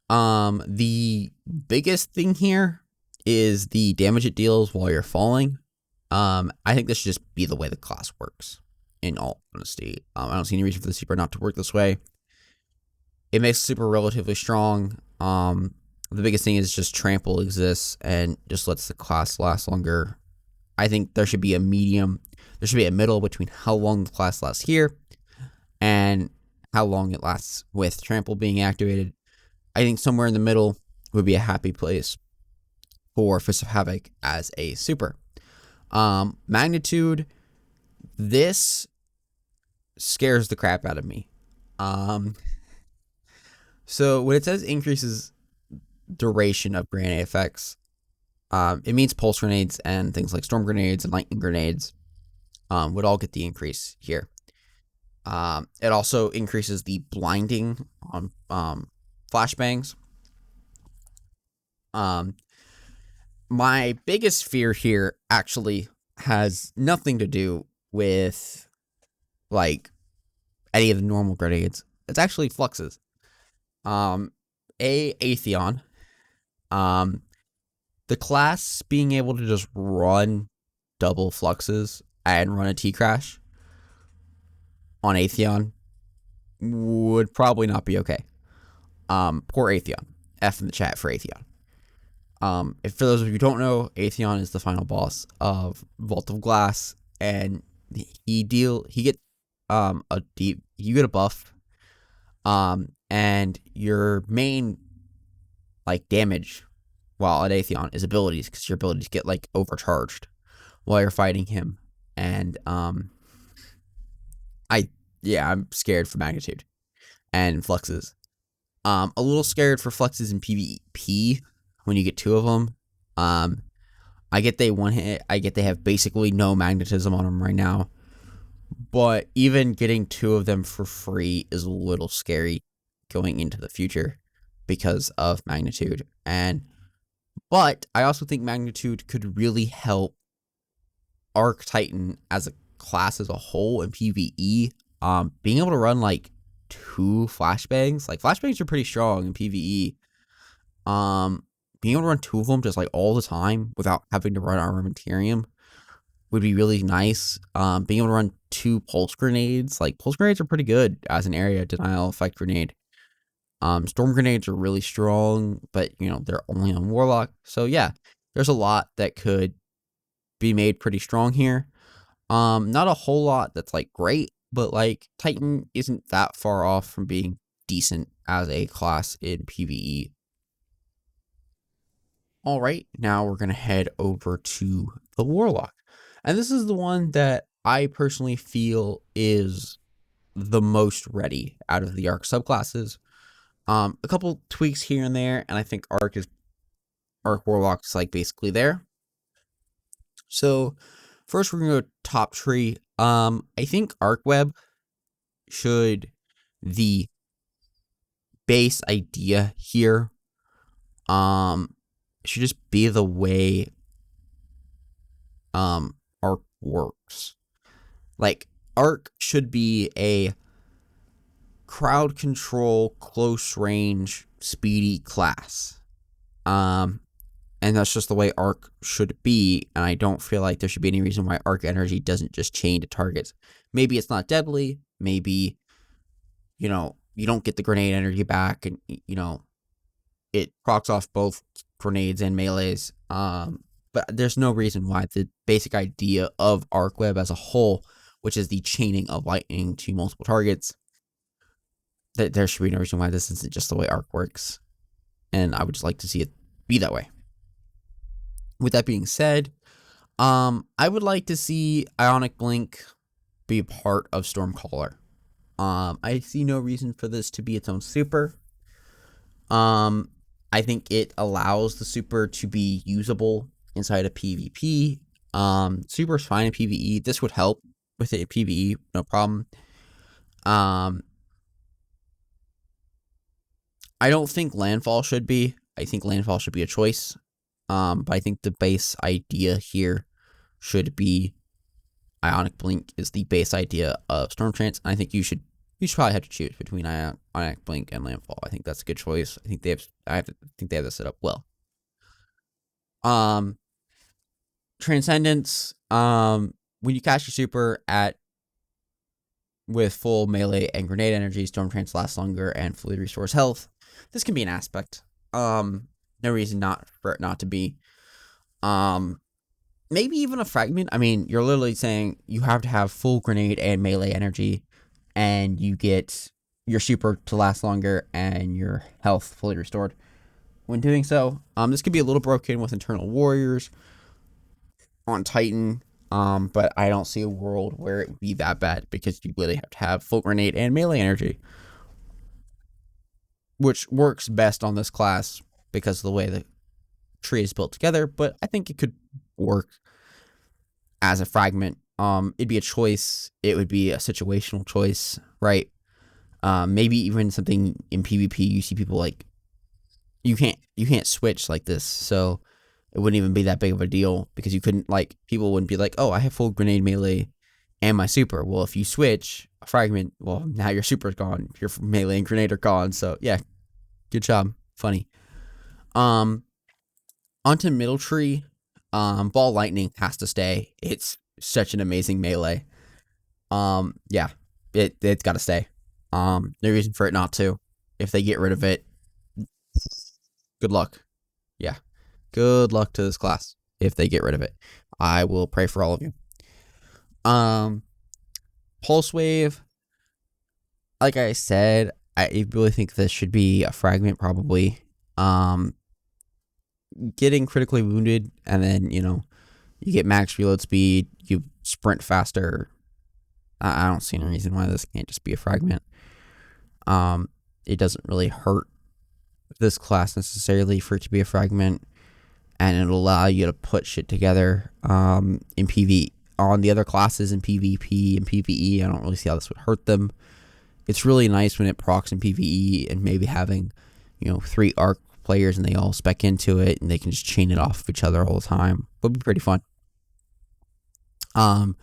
The biggest thing here is the damage it deals while you're falling. I think this should just be the way the class works, in all honesty. I don't see any reason for the super not to work this way. It makes the super relatively strong. The biggest thing is just Trample exists and just lets the class last longer. I think there should be a medium. There should be a middle between how long the class lasts here and how long it lasts with Trample being activated. I think somewhere in the middle would be a happy place for Fist of Havoc as a super. Magnitude, this scares the crap out of me. So when it says increases duration of grenade effects, it means pulse grenades and things like storm grenades and lightning grenades would all get the increase here. It also increases the blinding on flashbangs. My biggest fear here actually has nothing to do with like any of the normal grenades. It's actually fluxes. Atheon. The class being able to just run double fluxes and run a T-Crash on Atheon would probably not be okay. Poor Atheon. F in the chat for Atheon. If for those of you who don't know, Atheon is the final boss of Vault of Glass, and you get a buff, and your main like damage while at Atheon is abilities, because your abilities get like overcharged while you're fighting him, and I'm scared for magnitude and fluxes. A little scared for Reflexes in PvP when you get 2 of them. I get they one hit. I get they have basically no magnetism on them right now. But even getting 2 of them for free is a little scary going into the future because of magnitude. But I also think magnitude could really help Arc Titan as a class as a whole in PvE. Being able to run like 2 flashbangs, like flashbangs are pretty strong in PvE. Being able to run 2 of them just like all the time without having to run armamentarium would be really nice. Being able to run 2 pulse grenades, like pulse grenades are pretty good as an area denial effect grenade. Storm grenades are really strong, but they're only on Warlock. So yeah, there's a lot that could be made pretty strong here. Not a whole lot that's like great, but like Titan isn't that far off from being decent as a class in PvE. All right, now we're going to head over to the Warlock. And this is the one that I personally feel is the most ready out of the Arc subclasses. A couple tweaks here and there, and I think Arc Warlock's like basically there. So first we're gonna go top tree. I think Arc Web should the base idea here. Should just be the way Arc works. Like Arc should be a crowd control, close range, speedy class. And that's just the way Arc should be, and I don't feel like there should be any reason why Arc energy doesn't just chain to targets. Maybe it's not deadly, maybe, you don't get the grenade energy back, and, it procs off both grenades and melees, but there's no reason why the basic idea of Arc Web as a whole, which is the chaining of lightning to multiple targets, that there should be no reason why this isn't just the way Arc works, and I would just like to see it be that way. With that being said, I would like to see Ionic Blink be a part of Stormcaller. I see no reason for this to be its own super. I think it allows the super to be usable inside of PvP. Super's fine in PvE. This would help with it in PvE, no problem. I don't think Landfall should be. I think Landfall should be a choice. But I think the base idea here should be Ionic Blink is the base idea of Storm Trance. I think you should probably have to choose between Ionic Blink and Landfall. I think that's a good choice. I think they have this set up well. Transcendence. When you cast your super with full melee and grenade energy, Storm Trance lasts longer and fully restores health. This can be an aspect. No reason for it not to be. Maybe even a fragment. I mean, you're literally saying you have to have full grenade and melee energy, and you get your super to last longer and your health fully restored when doing so. This could be a little broken with Internal Warriors on Titan, but I don't see a world where it would be that bad because you literally have to have full grenade and melee energy, which works best on this class because of the way the tree is built together, but I think it could work as a fragment. It'd be a choice. It would be a situational choice, right? Maybe even something in PvP, you see people like, you can't switch like this, so it wouldn't even be that big of a deal because you couldn't, like, people wouldn't be like, oh, I have full grenade melee and my super. Well, if you switch a fragment, well, now your super's gone, your melee and grenade are gone, so yeah, good job. Funny. Onto middle tree, Ball Lightning has to stay. It's such an amazing melee. Yeah, it's got to stay. No reason for it not to. If they get rid of it, good luck. Yeah, good luck to this class if they get rid of it. I will pray for all of you. Pulse Wave, like I said, I really think this should be a fragment probably. Getting critically wounded and then, you get max reload speed, you sprint faster. I don't see any reason why this can't just be a fragment. It doesn't really hurt this class necessarily for it to be a fragment, and it'll allow you to put shit together in PvE. On the other classes in PvP and PvE, I don't really see how this would hurt them. It's really nice when it procs in PvE, and maybe having, 3 arc players and they all spec into it and they can just chain it off of each other all the time. Would be pretty fun. And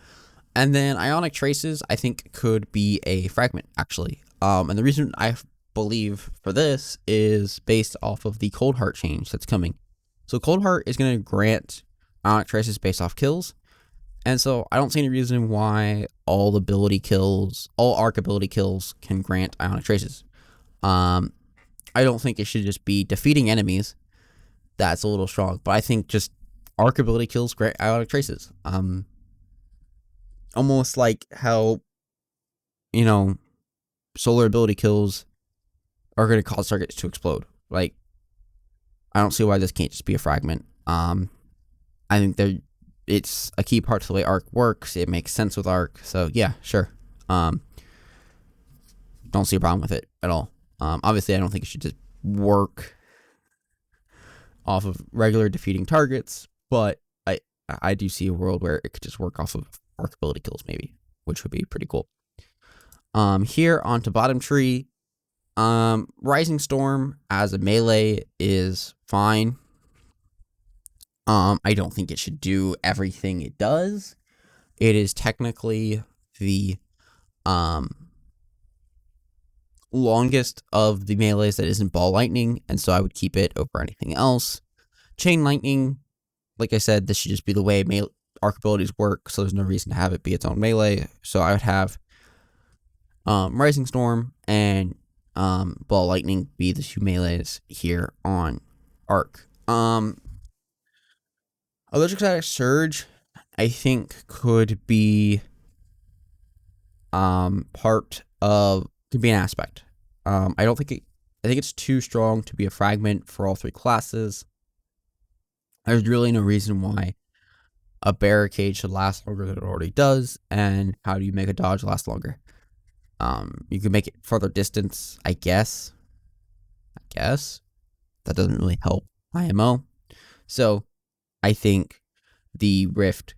then Ionic Traces, I think, could be a fragment, actually. And the reason I believe for this is based off of the Cold Heart change that's coming. So Cold Heart is going to grant Ionic Traces based off kills. And so I don't see any reason why all arc ability kills can grant Ionic Traces. I don't think it should just be defeating enemies. That's a little strong. But I think just arc ability kills grant Ionic Traces. Almost like how, solar ability kills are going to cause targets to explode. Like, I don't see why this can't just be a fragment. I think it's a key part to the way arc works. It makes sense with arc. So yeah, sure. Don't see a problem with it at all. Obviously, I don't think it should just work off of regular defeating targets, but I do see a world where it could just work off of arc ability kills, maybe, which would be pretty cool. Here onto bottom tree. Rising Storm as a melee is fine. I don't think it should do everything it does. It is technically the longest of the melees that isn't ball lightning, and so I would keep it over anything else. Chain lightning, like I said, this should just be the way arc abilities work, so there's no reason to have it be its own melee. So I would have Rising Storm and ball lightning be the 2 melees here on arc. Electrostatic Surge, I think, could be could be an aspect. I think it's too strong to be a fragment for all 3 classes. There's really no reason why a barricade should last longer than it already does, and how do you make a dodge last longer? You can make it further distance, I guess. That doesn't really help IMO. So I think the Rift,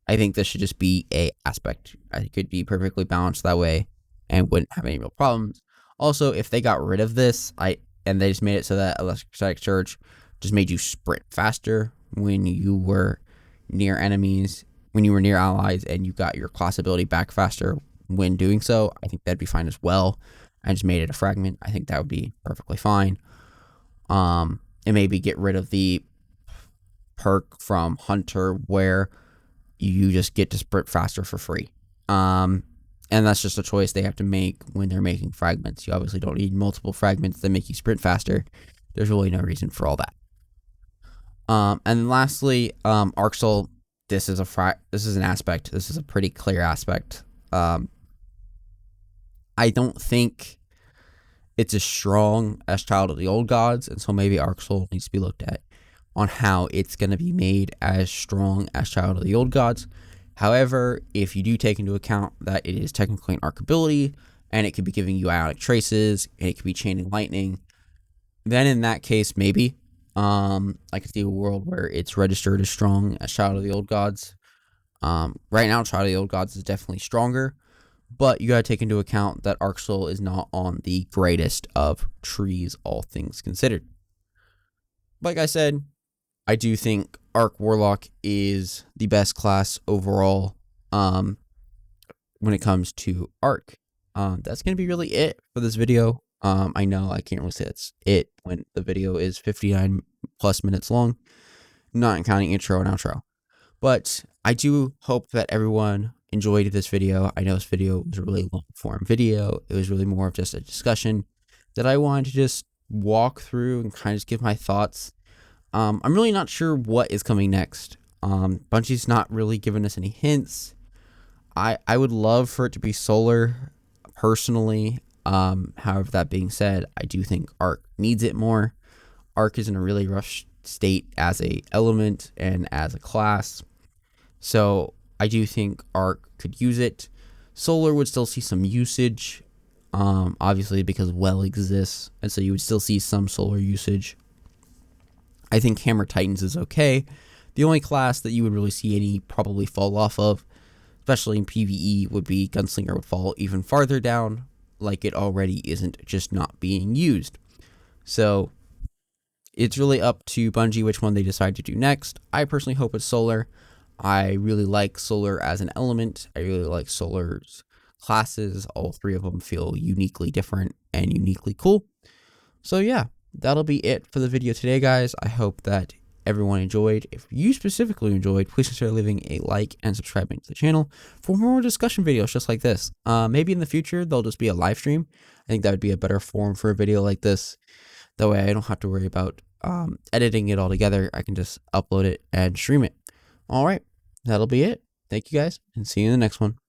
I think this should just be a aspect. I think it could be perfectly balanced that way and wouldn't have any real problems. Also, if they got rid of this, and they just made it so that Electrostatic Surge just made you sprint faster when you were near enemies, when you were near allies, and you got your class ability back faster when doing so, I think that'd be fine as well. I just made it a fragment. I think that would be perfectly fine. And maybe get rid of the perk from Hunter where you just get to sprint faster for free. And that's just a choice they have to make when they're making fragments. You obviously don't need multiple fragments that make you sprint faster. There's really no reason for all that. And then lastly, Arc Soul. This is an aspect. This is a pretty clear aspect. I don't think it's as strong as Child of the Old Gods, and so maybe Arc Soul needs to be looked at on how it's going to be made as strong as Child of the Old Gods. However, if you do take into account that it is technically an arc ability, and it could be giving you Ionic Traces, and it could be chaining lightning, then in that case, maybe. I could see a world where it's registered as strong as Child of the Old Gods. Right now, Child of the Old Gods is definitely stronger, but you gotta take into account that Arc Soul is not on the greatest of trees, all things considered. Like I said, I do think Arc Warlock is the best class overall when it comes to Arc. That's going to be really it for this video. I know I can't really say that's it when the video is 59 plus minutes long, not counting intro and outro. But I do hope that everyone enjoyed this video. I know this video was a really long form video. It was really more of just a discussion that I wanted to just walk through and kind of just give my thoughts. I'm really not sure what is coming next. Bungie's not really giving us any hints. I would love for it to be solar, personally. However, that being said, I do think Arc needs it more. Arc is in a really rough state as a element and as a class. So I do think Arc could use it. Solar would still see some usage. obviously because well exists, and so you would still see some solar usage. I think Hammer Titans is okay. The only class that you would really see any probably fall off of, especially in PvE, would be Gunslinger would fall even farther down, like it already isn't just not being used. So it's really up to Bungie which one they decide to do next. I personally hope it's Solar. I really like Solar as an element. I really like Solar's classes. All three of them feel uniquely different and uniquely cool. So yeah, that'll be it for the video today, guys. I hope that everyone enjoyed. If you specifically enjoyed, please consider leaving a like and subscribing to the channel for more discussion videos just like this. Maybe in the future, there'll just be a live stream. I think that would be a better form for a video like this. That way I don't have to worry about editing it all together. I can just upload it and stream it. All right, that'll be it. Thank you guys, and see you in the next one.